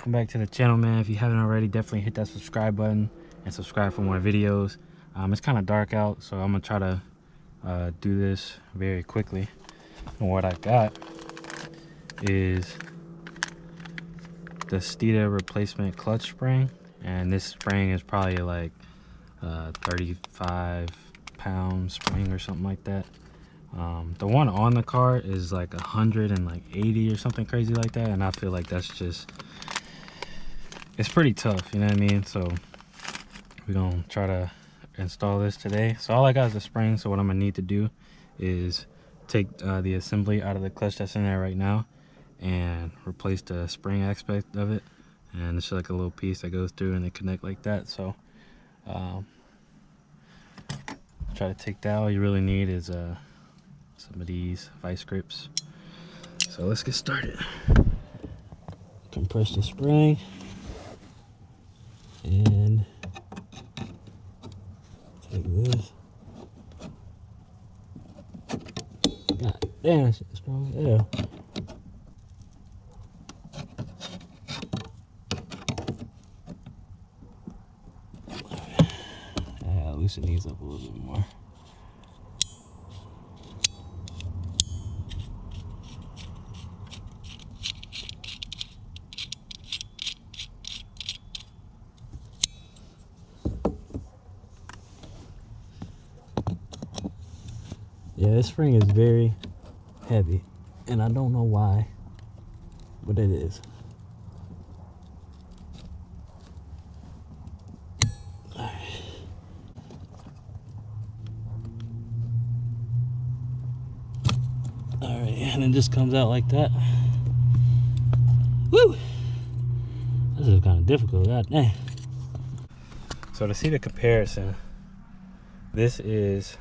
welcome back to the channel, man. If you haven't already, definitely hit that subscribe button and subscribe for more videos. It's kind of dark out, so I'm gonna try to do this very quickly. And what I got is the Steeda replacement clutch spring, and this spring is probably like 35-pound spring or something like that. The one on the car is like 180 or something crazy like that, and I feel like that's just, it's pretty tough, you know what I mean? So we're gonna try to install this today. So all I got is the spring, so what I'm gonna need to do is take the assembly out of the clutch that's in there right now and replace the spring aspect of it, and it's like a little piece that goes through and they connect like that. So try to take that. All you really need is some of these vice grips. So let's get started. Compress the spring and take this. God damn, that shit is strong as hell. I gotta loosen these up a little bit more. Yeah, this spring is very heavy, and I don't know why, but it is. Alright, and it just comes out like that. Woo! This is kind of difficult, god dang. So to see the comparison, this is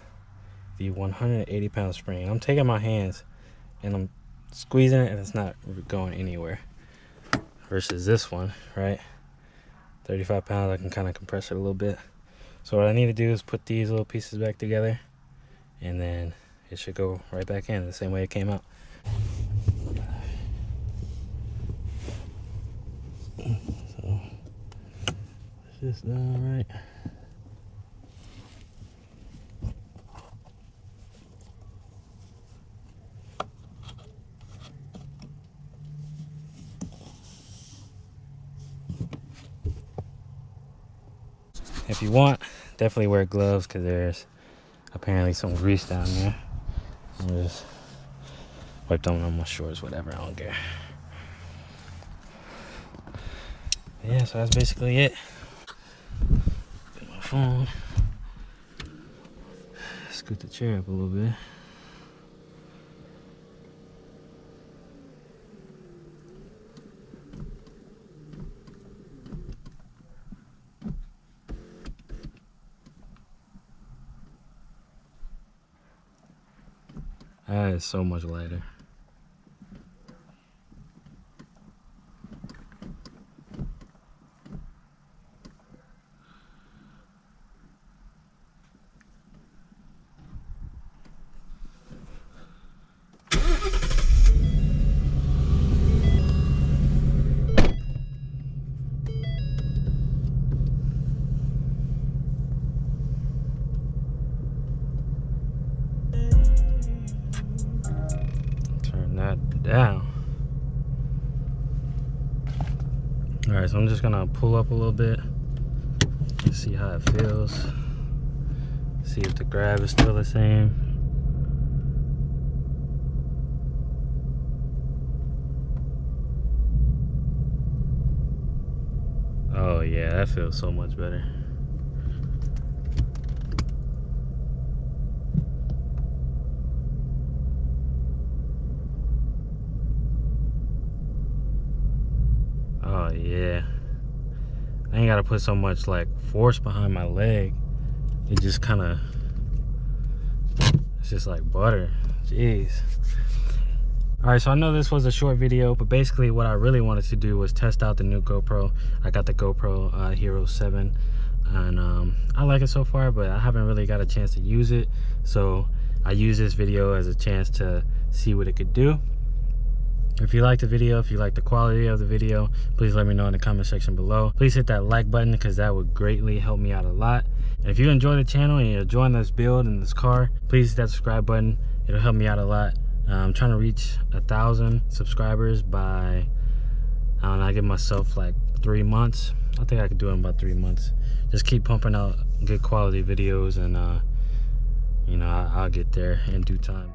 the 180-pound spring. I'm taking my hands and I'm squeezing it and it's not going anywhere. Versus this one, right? 35 pounds, I can kind of compress it a little bit. So what I need to do is put these little pieces back together, and then it should go right back in the same way it came out. So it's just done right. If you want, definitely wear gloves, because there's apparently some grease down there. I'll just wipe them on my shorts, whatever, I don't care. Yeah, so that's basically it. Get my phone. Scoot the chair up a little bit. That is so much lighter. Down. All right, so I'm just gonna pull up a little bit and see how it feels. See if the grab is still the same. Oh yeah, that feels so much better. Oh yeah, I ain't gotta put so much like force behind my leg. It just kind of, it's just like butter. Jeez. All right, so I know this was a short video, but basically what I really wanted to do was test out the new GoPro. I got the GoPro Hero 7, and I like it so far, but I haven't really got a chance to use it. So I use this video as a chance to see what it could do. If you like the video, if you like the quality of the video, please let me know in the comment section below. Please hit that like button because that would greatly help me out a lot. And if you enjoy the channel and you're enjoying this build and this car, please hit that subscribe button. It'll help me out a lot. I'm trying to reach 1,000 subscribers by, I don't know, I give myself like 3 months. I think I could do it in about 3 months. Just keep pumping out good quality videos, and you know, I'll get there in due time.